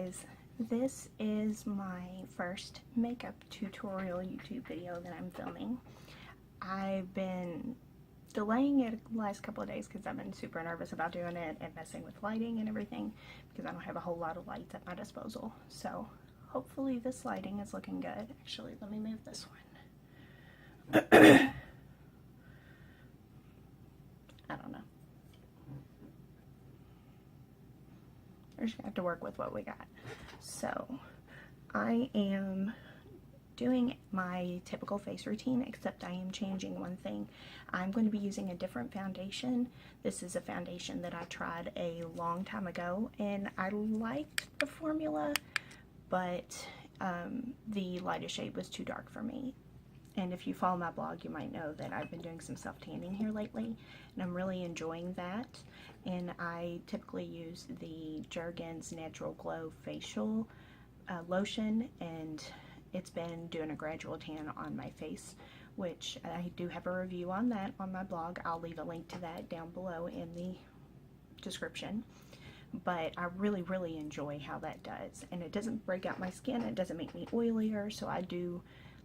guys, this is my first makeup tutorial YouTube video that I'm filming. I've been delaying it the last couple of days because I've been super nervous about doing it and messing with lighting and everything because I don't have a whole lot of lights at my disposal. So hopefully this lighting is looking good. Actually, let me move this one. I don't know. We're just gonna have to work with what we got. So I am doing my typical face routine, except I am changing one thing. I'm going to be using a different foundation. This is a foundation that I tried a long time ago and I liked the formula, but the lighter shade was too dark for me. And if you follow my blog, you might know that I've been doing some self-tanning here lately, and I'm really enjoying that. And I typically use the Jergens Natural Glow Facial Lotion, and it's been doing a gradual tan on my face, which I do have a review on that on my blog. I'll leave a link to that down below in the description. But I really enjoy how that does. And it doesn't break out my skin, it doesn't make me oilier, so I do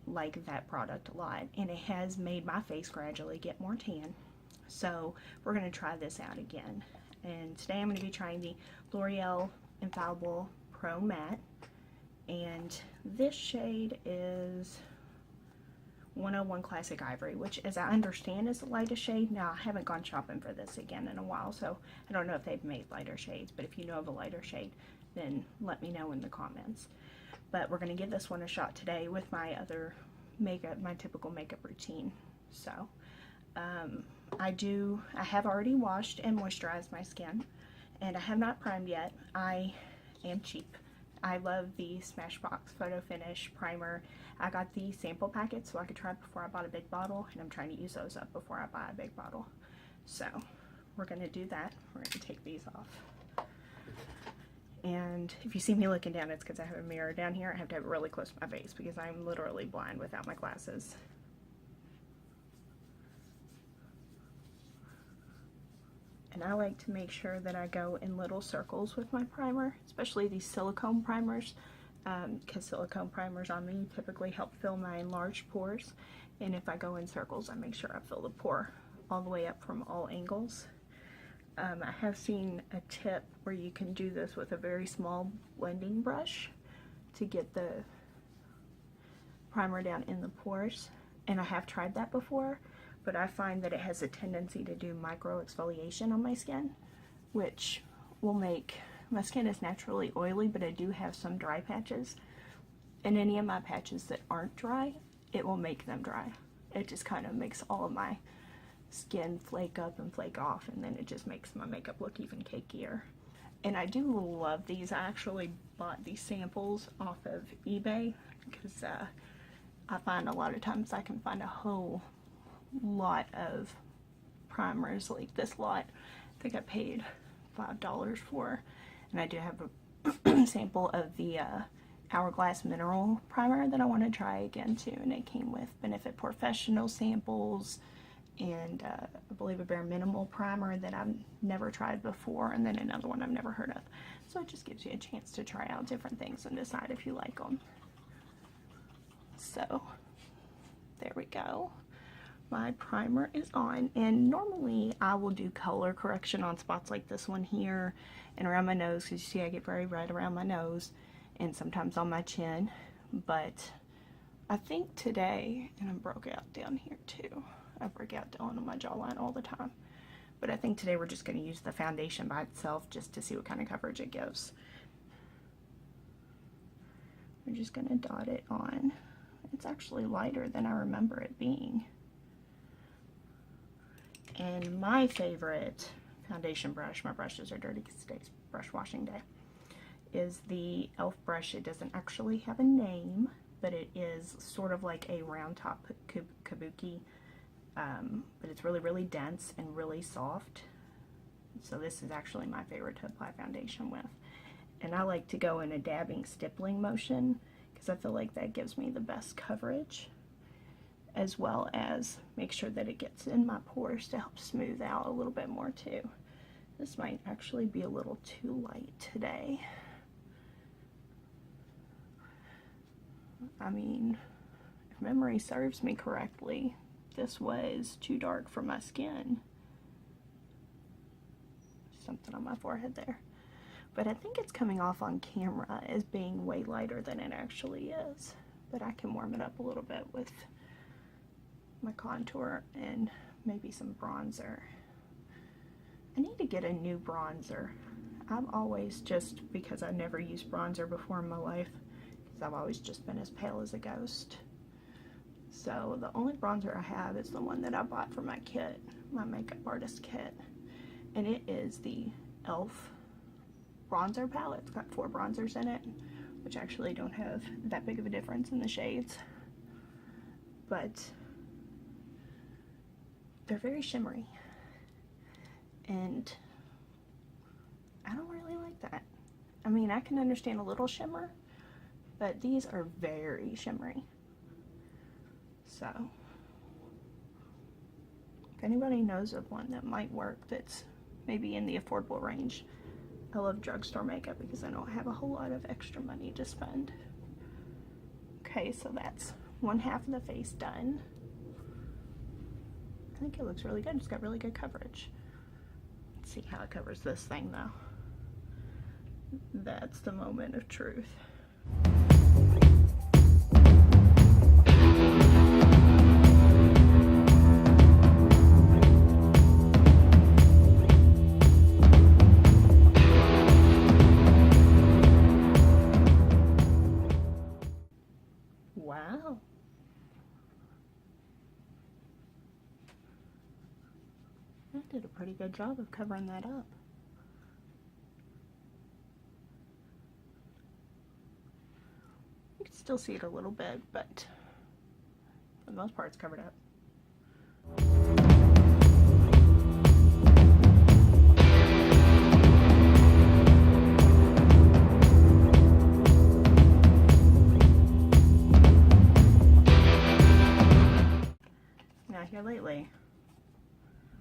like that product a lot, and it has made my face gradually get more tan. So we're going to try this out again, and today I'm going to be trying the L'Oreal Infallible Pro Matte, and this shade is 101 Classic Ivory, which, as I understand, is the lightest shade. Now, I haven't gone shopping for this again in a while, so I don't know if they've made lighter shades, but if you know of a lighter shade, then let me know in the comments. But we're going to give this one a shot today with my other makeup, my typical makeup routine. So, I have already washed and moisturized my skin, and I have not primed yet. I am cheap. I love the Smashbox Photo Finish Primer. I got the sample packet so I could try it before I bought a big bottle, and I'm trying to use those up before I buy a big bottle. So, we're going to do that. We're going to take these off. And if you see me looking down, it's because I have a mirror down here. I have to have it really close to my face because I'm literally blind without my glasses. And I like to make sure that I go in little circles with my primer, especially these silicone primers, because silicone primers on me typically help fill my enlarged pores. And if I go in circles, I make sure I fill the pore all the way up from all angles. I have seen a tip where you can do this with a very small blending brush to get the primer down in the pores, and I have tried that before, but I find that it has a tendency to do micro exfoliation on my skin, which will make my skin is naturally oily, but I do have some dry patches, and any of my patches that aren't dry, it will make them dry. It just kind of makes all of my skin flake up and flake off, and then it just makes my makeup look even cakier. And I do love these. I actually bought these samples off of eBay because I find a lot of times I can find a whole lot of primers like this lot. I think I paid $5 for, and I do have a sample of the Hourglass Mineral Primer that I want to try again too, and it came with Benefit Professional samples and I believe a Bare Minimal primer that I've never tried before, and then another one I've never heard of. So it just gives you a chance to try out different things and decide if you like them. So there we go. My primer is on, and normally I will do color correction on spots like this one here and around my nose, because you see I get very red around my nose and sometimes on my chin. But I think today, and I broke out down here too. I break out down on my jawline all the time. But I think today we're just going to use the foundation by itself just to see what kind of coverage it gives. We're just going to dot it on. It's actually lighter than I remember it being. And my favorite foundation brush, my brushes are dirty because today's brush washing day, is the e.l.f. brush. It doesn't actually have a name, but it is sort of like a round top kabuki. But it's really dense and really soft. So this is actually my favorite to apply foundation with. And I like to go in a dabbing stippling motion because I feel like that gives me the best coverage, as well as make sure that it gets in my pores to help smooth out a little bit more too. This might actually be a little too light today. I mean, if memory serves me correctly, this was too dark for my skin. Something on my forehead there. But I think it's coming off on camera as being way lighter than it actually is. But I can warm it up a little bit with my contour and maybe some bronzer. I need to get a new bronzer. I've always just, because I've never used bronzer before in my life, because I've always just been as pale as a ghost. So the only bronzer I have is the one that I bought for my kit, my makeup artist kit. And it is the e.l.f. bronzer palette. It's got 4 bronzers in it, which actually don't have that big of a difference in the shades. But they're very shimmery. And I don't really like that. I mean, I can understand a little shimmer, but these are very shimmery. So, if anybody knows of one that might work that's maybe in the affordable range. I love drugstore makeup because I don't have a whole lot of extra money to spend. Okay, so that's one half of the face done. I think it looks really good. It's got really good coverage. Let's see how it covers this thing though. That's the moment of truth. Wow. That did a pretty good job of covering that up. You can still see it a little bit, but for the most part it's covered up. Now here lately,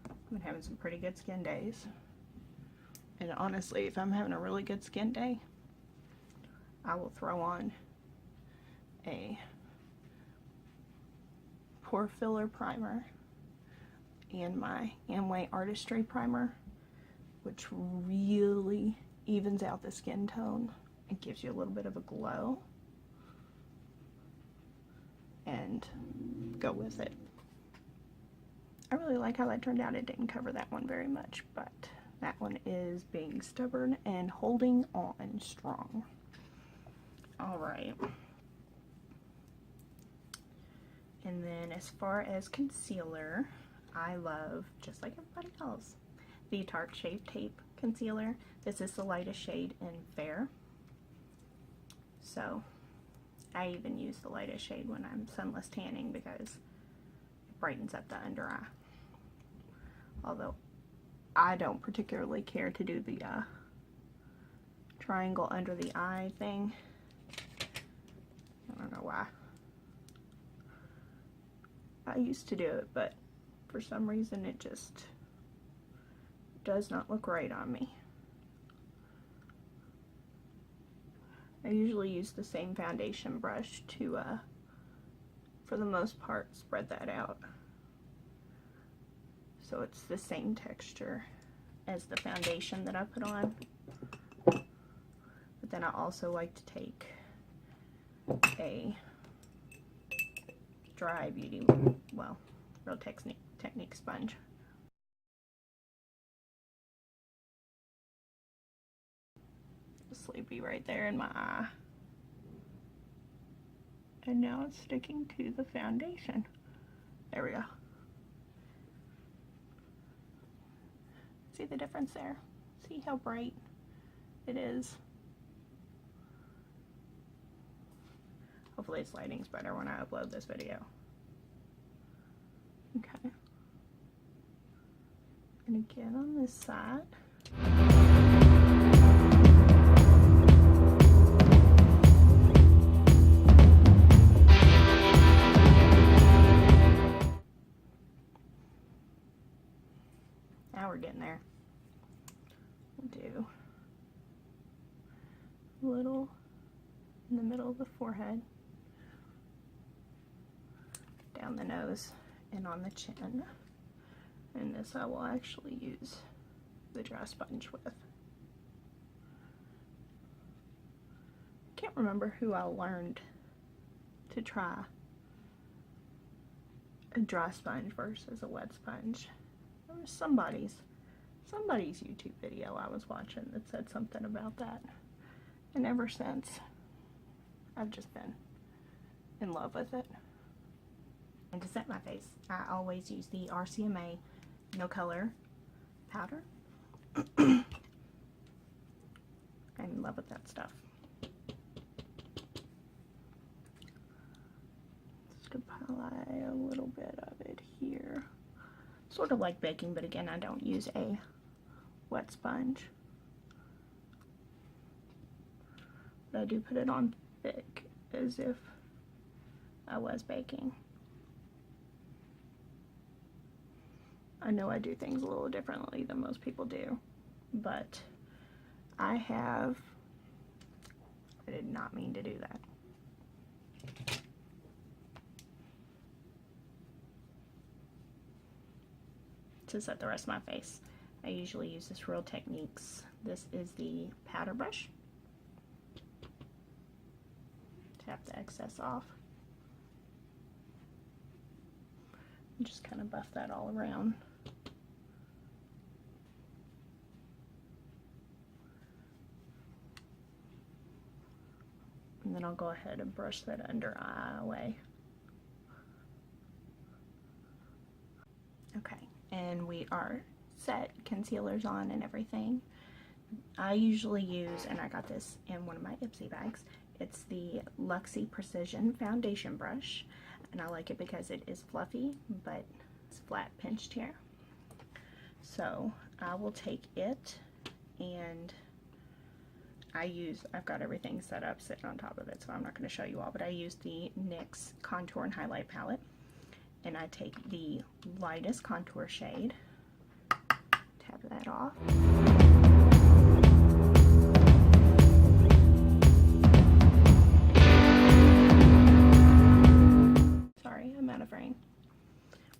I've been having some pretty good skin days. And honestly, if I'm having a really good skin day, I will throw on a pore filler primer and my Amway Artistry primer, which really evens out the skin tone and gives you a little bit of a glow, and go with it. I really like how that turned out. It didn't cover that one very much, but that one is being stubborn and holding on strong. Alright. And then as far as concealer, I love, just like everybody else, the Tarte Shape Tape Concealer. This is the lightest shade in Fair. So, I even use the lightest shade when I'm sunless tanning because it brightens up the under eye. Although, I don't particularly care to do the triangle under the eye thing. I don't know why. I used to do it, but for some reason it just does not look right on me. I usually use the same foundation brush to, for the most part, spread that out. So it's the same texture as the foundation that I put on. But then I also like to take a dry beauty, well, Real Technique sponge. Sleepy right there in my eye. And now it's sticking to the foundation. There we go. See the difference there? See how bright it is? Hopefully its lighting's better when I upload this video. Okay. And again on this side. Now we're getting there. We'll do a little in the middle of the forehead down the nose and on the chin. And this I will actually use the dry sponge with. Can't remember who I learned to try a dry sponge versus a wet sponge. It was somebody's YouTube video I was watching that said something about that. And ever since, I've just been in love with it. And to set my face, I always use the RCMA No Color powder. I'm in love with that stuff. Just apply a little bit of it here. Sort of like baking, but again, I don't use a wet sponge. But I do put it on thick, as if I was baking. I know I do things a little differently than most people do, but I did not mean to do that. To set the rest of my face, I usually use this Real Techniques. This is the powder brush. Tap the excess off. And just kind of buff that all around. And then I'll go ahead and brush that under eye away. Okay, and we are set, concealers on and everything. I usually use, and I got this in one of my Ipsy bags, it's the Luxie Precision Foundation Brush. And I like it because it is fluffy, but it's flat pinched here. So I will take it, and I've got everything set up sitting on top of it, so I'm not going to show you all, but I use the NYX Contour and Highlight Palette, and I take the lightest contour shade, tap that off. Sorry, I'm out of frame.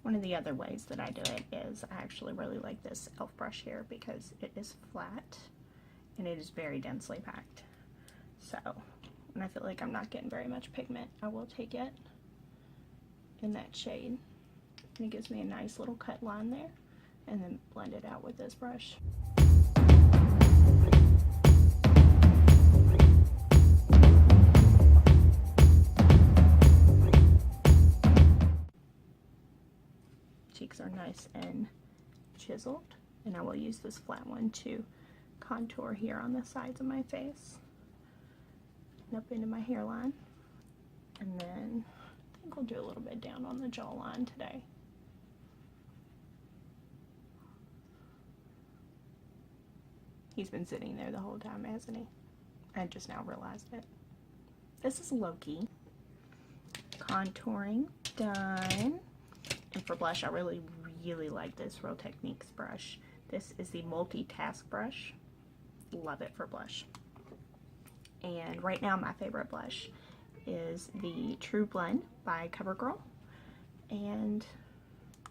One of the other ways that I do it is I actually really like this e.l.f. brush here because it is flat and it is very densely packed. So, when I feel like I'm not getting very much pigment, I will take it in that shade, and it gives me a nice little cut line there, and then blend it out with this brush. Cheeks are nice and chiseled, and I will use this flat one to contour here on the sides of my face and up into my hairline, and then I think we'll do a little bit down on the jawline today. He's been sitting there the whole time, hasn't he? I just now realized it. This is Loki. Contouring done. And for blush, I really like this Real Techniques brush. This is the Multitask Brush. Love it for blush. And right now my favorite blush is the True Blend by CoverGirl. And I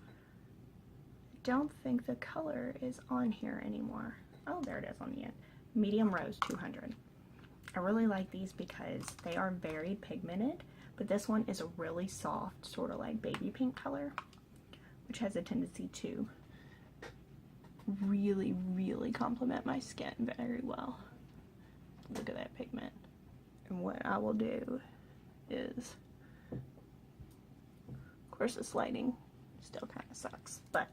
don't think the color is on here anymore. Oh, there it is on the end. Medium Rose 200. I really like these because they are very pigmented, but this one is a really soft, sort of like baby pink color, which has a tendency to really complement my skin very well. Look at that pigment. And what I will do is, of course this lighting still kind of sucks, but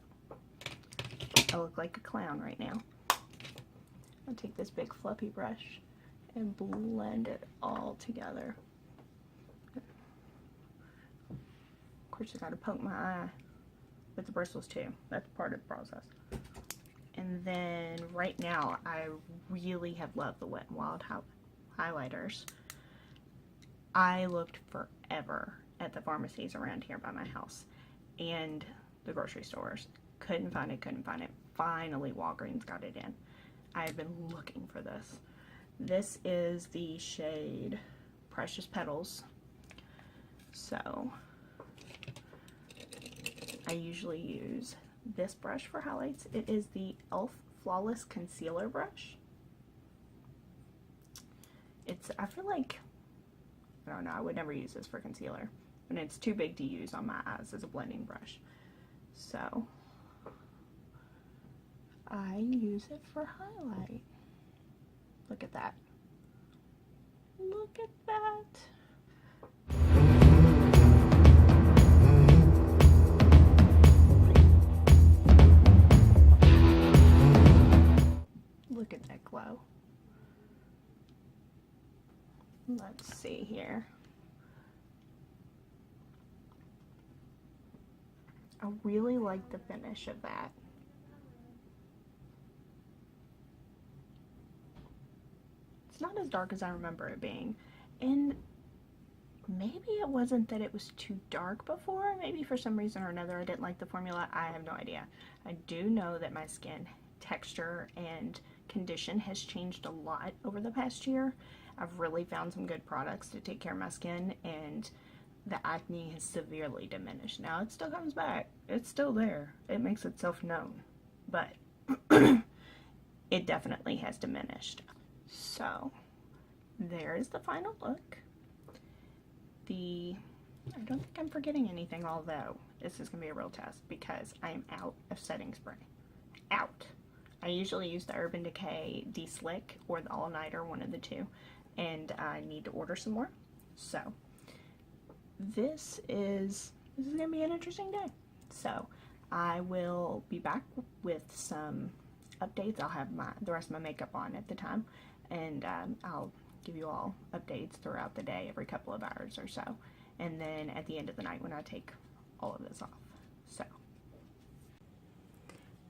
I look like a clown right now. I'll take this big fluffy brush and blend it all together. Of course I gotta poke my eye with the bristles too. That's part of the process. And then right now I really have loved the Wet n Wild highlighters. I looked forever at the pharmacies around here by my house and the grocery stores. Couldn't find it. Finally Walgreens got it in. I've been looking for this. This is the shade Precious Petals. So I usually use this brush for highlights. It is the e.l.f. Flawless Concealer Brush. I feel like, I don't know, I would never use this for concealer, and it's too big to use on my eyes as a blending brush. So I use it for highlight. Look at that. Look at that. Look at that glow. Let's see here. I really like the finish of that. It's not as dark as I remember it being, and maybe it wasn't that it was too dark before. Maybe for some reason or another I didn't like the formula. I have no idea. I do know that my skin texture and condition has changed a lot over the past year. I've really found some good products to take care of my skin, and the acne has severely diminished. Now it still comes back. It's still there. It makes itself known, but it definitely has diminished. So there's the final look. I don't think I'm forgetting anything, although this is going to be a real test because I am out of setting spray. Out. I usually use the Urban Decay De-Slick or the All Nighter, one of the two, and I need to order some more. So this is going to be an interesting day. So I will be back with some updates. I'll have the rest of my makeup on at the time, and I'll give you all updates throughout the day, every couple of hours or so, and then at the end of the night when I take all of this off.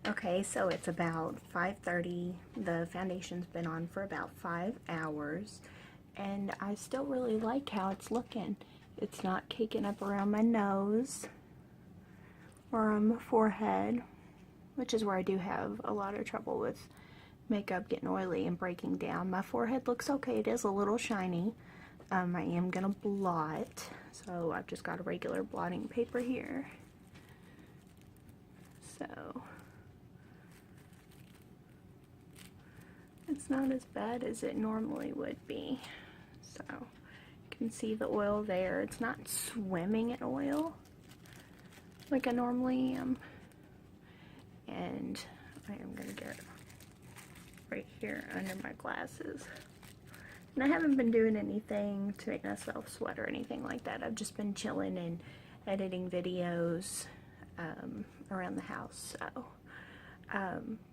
Okay, so it's about 5:30. The foundation's been on for about 5 hours, and I still really like how it's looking. It's not caking up around my nose or on my forehead, which is where I do have a lot of trouble with makeup getting oily and breaking down. My forehead looks okay. It is a little shiny. I am gonna blot, so I've just got a regular blotting paper here. So it's not as bad as it normally would be. So you can see the oil there. It's not swimming in oil like I normally am. And I am gonna get right here under my glasses. And I haven't been doing anything to make myself sweat or anything like that. I've just been chilling and editing videos around the house. So,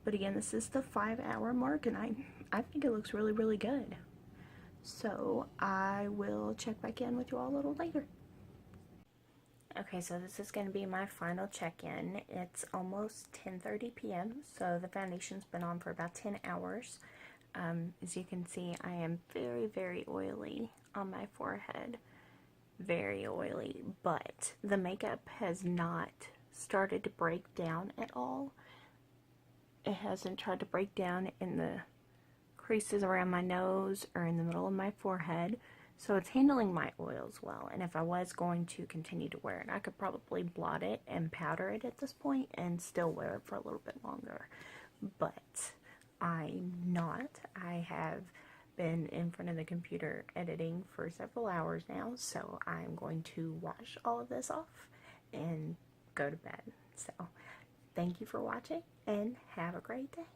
but again, this is the 5-hour mark, and I think it looks really, really good. So I will check back in with you all a little later. Okay, so this is going to be my final check-in. It's almost 10:30 p.m., so the foundation's been on for about 10 hours. As you can see, I am very, very oily on my forehead. Very oily, but the makeup has not started to break down at all. It hasn't tried to break down in the creases around my nose or in the middle of my forehead. So it's handling my oils well, and if I was going to continue to wear it, I could probably blot it and powder it at this point and still wear it for a little bit longer. But I'm not. I have been in front of the computer editing for several hours now, so I'm going to wash all of this off and go to bed. So thank you for watching, and have a great day.